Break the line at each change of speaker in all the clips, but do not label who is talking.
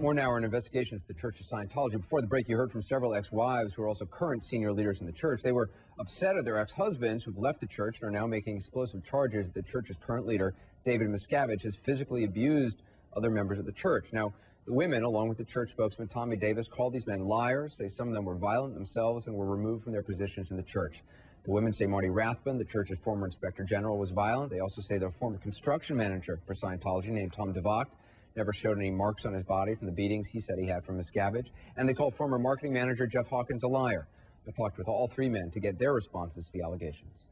More now, an investigation into the Church of Scientology. Before the break, you heard from several ex-wives who are also current senior leaders in the church. They were upset at their ex-husbands who've left the church and are now making explosive charges that the church's current leader, David Miscavige, has physically abused other members of the church. Now, the women, along with the church spokesman Tommy Davis, called these men liars, say some of them were violent themselves and were removed from their positions in the church. The women say Marty Rathbun, the church's former inspector general, was violent. They also say their former construction manager for Scientology, named Tom DEVOCHT, never showed any marks on his body from the beatings he said he had from Miscavige. And they called former marketing manager Jeff Hawkins a liar. I talked with all three men to get their responses to the allegations.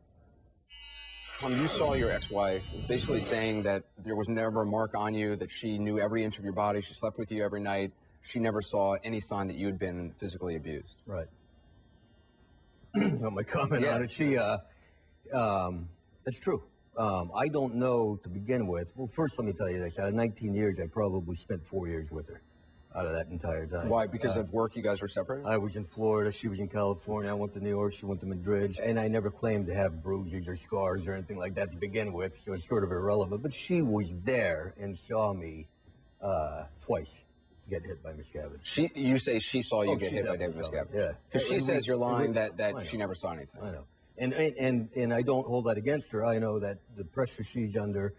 Tom, you saw your ex-wife basically saying that there was never a mark on you, that she knew every inch of your body, she slept with you every night, she never saw any sign that you had been physically abused.
Right. My comment on it, that's true. I don't know to begin with. Well, first let me tell you this. Out of 19 years, I probably spent 4 years with her out of that entire time.
Why? Because of work you guys were separated?
I was in Florida, she was in California, I went to New York, she went to Madrid, and I never claimed to have bruises or scars or anything like that to begin with, so it's sort of irrelevant. But she was there and saw me twice get hit by Miscavige.
You say she saw you get hit by David Miscavige?
Yeah.
Because she says you're lying that she never saw anything.
I know. And I don't hold that against her. I know that the pressure she's under,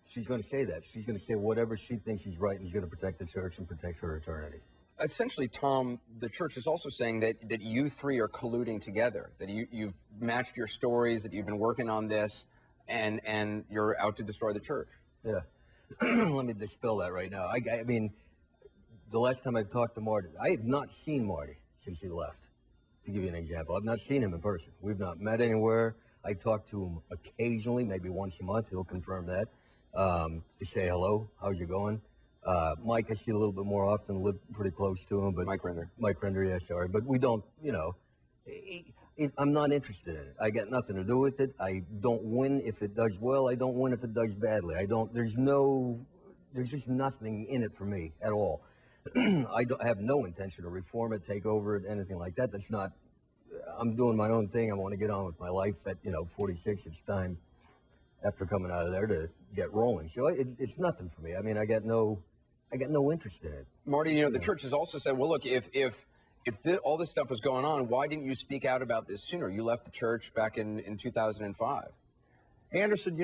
she's going to say that. She's going to say whatever she thinks she's right, and she's going to protect the church and protect her eternity.
Essentially, Tom, the church is also saying that you three are colluding together, that you've matched your stories, that you've been working on this, and you're out to destroy the church.
Yeah. Let me dispel that right now. I mean, the last time I've talked to Marty, I have not seen Marty since he left. To give you an example, I've not seen him in person. We've not met anywhere. I talk to him occasionally, maybe once a month. He'll confirm that, to say hello, how's it going? Mike, I see a little bit more often, live pretty close to him. But
Mike Render.
Mike Render, yeah, sorry. But we don't, you know, I'm not interested in it. I got nothing to do with it. I don't win if it does well. I don't win if it does badly. There's just nothing in it for me at all. I have no intention to reform it, take over it, anything like that. That's not, I'm doing my own thing. I want to get on with my life at, 46. It's time after coming out of there to get rolling. So it's nothing for me. I mean, I got no interest in it.
Marty, the church has also said, well, look, if all this stuff was going on, why didn't you speak out about this sooner? You left the church back in 2005.
Anderson,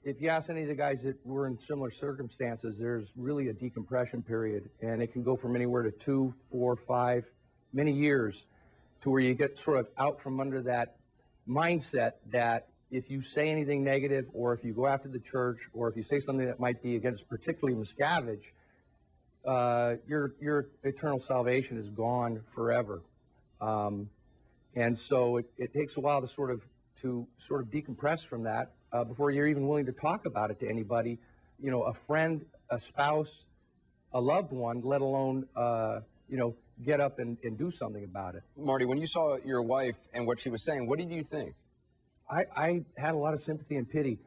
if you ask any of the guys that were in similar circumstances, there's really a decompression period, and it can go from anywhere to 2, 4, 5, many years, to where you get sort of out from under that mindset that if you say anything negative, or if you go after the church, or if you say something that might be against particularly Miscavige, your eternal salvation is gone forever. And so it takes a while to sort of decompress from that before you're even willing to talk about it to anybody, a friend, a spouse, a loved one, let alone, get up and do something about it.
Marty, when you saw your wife and what she was saying, what did you think?
I had a lot of sympathy and pity.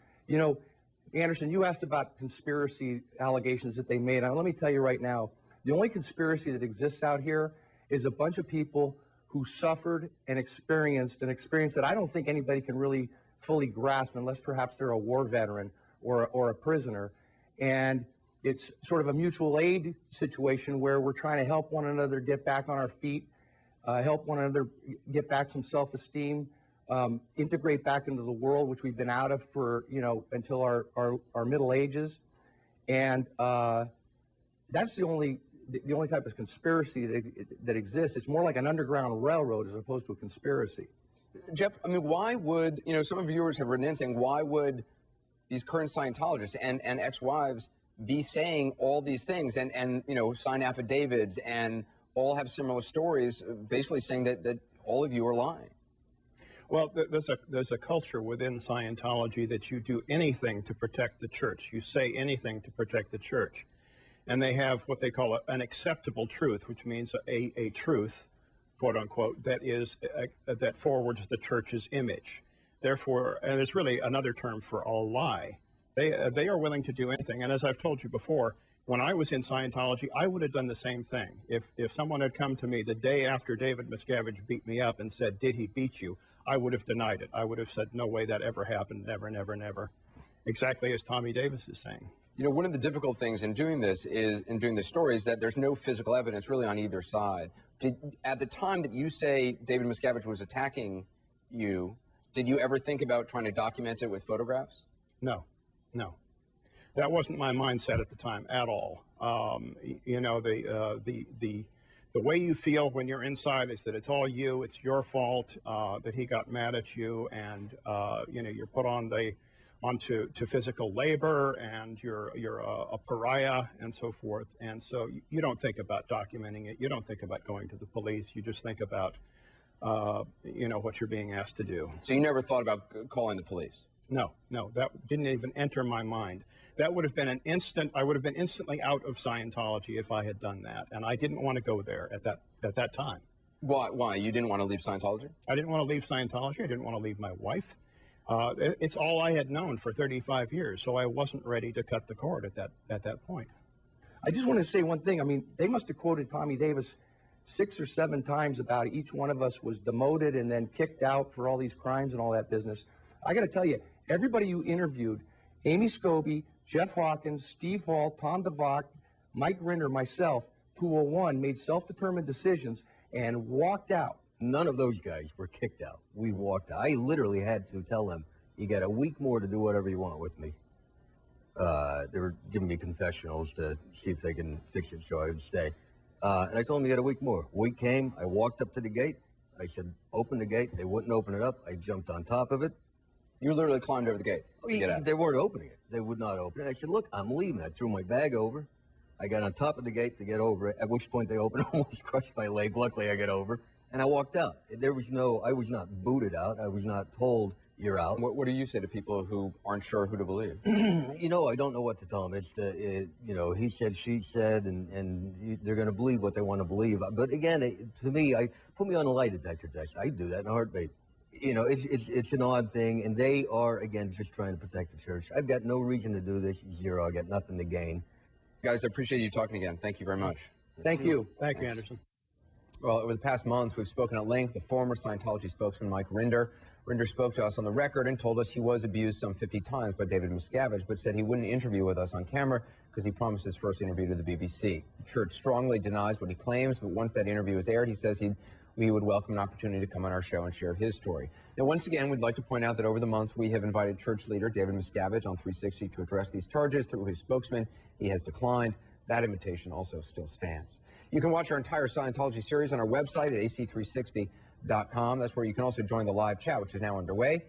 Anderson, you asked about conspiracy allegations that they made. Now, let me tell you right now, the only conspiracy that exists out here is a bunch of people who suffered and experienced an experience that I don't think anybody can really fully grasp unless perhaps they're a war veteran or a prisoner. And it's sort of a mutual aid situation where we're trying to help one another get back on our feet, help one another get back some self-esteem, integrate back into the world, which we've been out of for, until our middle ages. And that's the only type of conspiracy that exists. It's more like an underground railroad as opposed to a conspiracy.
Jeff, I mean, why would, some viewers have written in saying, why would these current Scientologists and ex-wives be saying all these things and sign affidavits and all have similar stories, basically saying that all of you are lying?
Well, there's a culture within Scientology that you do anything to protect the church. You say anything to protect the church. And they have what they call an acceptable truth, which means a truth, quote unquote, that forwards the church's image. Therefore, and it's really another term for a lie. They are willing to do anything. And as I've told you before, when I was in Scientology, I would have done the same thing. If someone had come to me the day after David Miscavige beat me up and said, "Did he beat you?" I would have denied it. I would have said, "No way that ever happened. Never, never, never." Exactly as Tommy Davis is saying.
You know, one of the difficult things in doing this story is that there's no physical evidence really on either side. At the time that you say David Miscavige was attacking you, did you ever think about trying to document it with photographs?
No, no. That wasn't my mindset at the time at all. You know, the way you feel when you're inside is that it's all you, it's your fault, that he got mad at you, and you know, you're put onto physical labor, and you're a pariah and so forth. And so you don't think about documenting it. You don't think about going to the police. You just think about you know, what you're being asked to do.
So you never thought about calling the police?
No, no, that didn't even enter my mind. That would have been an instant, I would have been instantly out of Scientology if I had done that. And I didn't want to go there at that time.
Why? You didn't want to leave Scientology?
I didn't want to leave Scientology. I didn't want to leave my wife. It's all I had known for 35 years. So I wasn't ready to cut the cord at that point.
I just want to say one thing. I mean, they must have quoted Tommy Davis 6 or 7 times about each one of us was demoted and then kicked out for all these crimes and all that business. I got to tell you, everybody you interviewed, Amy Scobie, Jeff Hawkins, Steve Hall, Tom DeVocht, Mike Rinder, myself, 201, made self-determined decisions and walked out.
None of those guys were kicked out. We walked out. I literally had to tell them, you got a week more to do whatever you want with me. They were giving me confessionals to see if they can fix it so I would stay. And I told them you got a week more. Week came, I walked up to the gate. I said, open the gate. They wouldn't open it up. I jumped on top of it.
You literally climbed over the gate.
They weren't opening it. They would not open it. I said, look, I'm leaving. I threw my bag over. I got on top of the gate to get over it, at which point they opened, almost crushed my leg. Luckily, I got over. And I walked out. I was not booted out. I was not told, you're out.
What do you say to people who aren't sure who to believe?
You know, I don't know what to tell them. It's you know, he said, she said, and they're going to believe what they want to believe. But again, to me, put me on a lie detector test. I'd do that in a heartbeat. You know, it's an odd thing, and they are, again, just trying to protect the church. I've got no reason to do this. Zero. I got nothing to gain.
Guys, I appreciate you talking again. Thank you very much.
Thank you.
Thank you, Anderson.
Well, over the past months, we've spoken at length with former Scientology spokesman Mike Rinder. Rinder spoke to us on the record and told us he was abused some 50 times by David Miscavige, but said he wouldn't interview with us on camera because he promised his first interview to the BBC. The church strongly denies what he claims, but once that interview is aired, he says we would welcome an opportunity to come on our show and share his story. Now, once again, we'd like to point out that over the months, we have invited church leader David Miscavige on 360 to address these charges through his spokesman. He has declined. That invitation also still stands. You can watch our entire Scientology series on our website at ac360.com. That's where you can also join the live chat, which is now underway.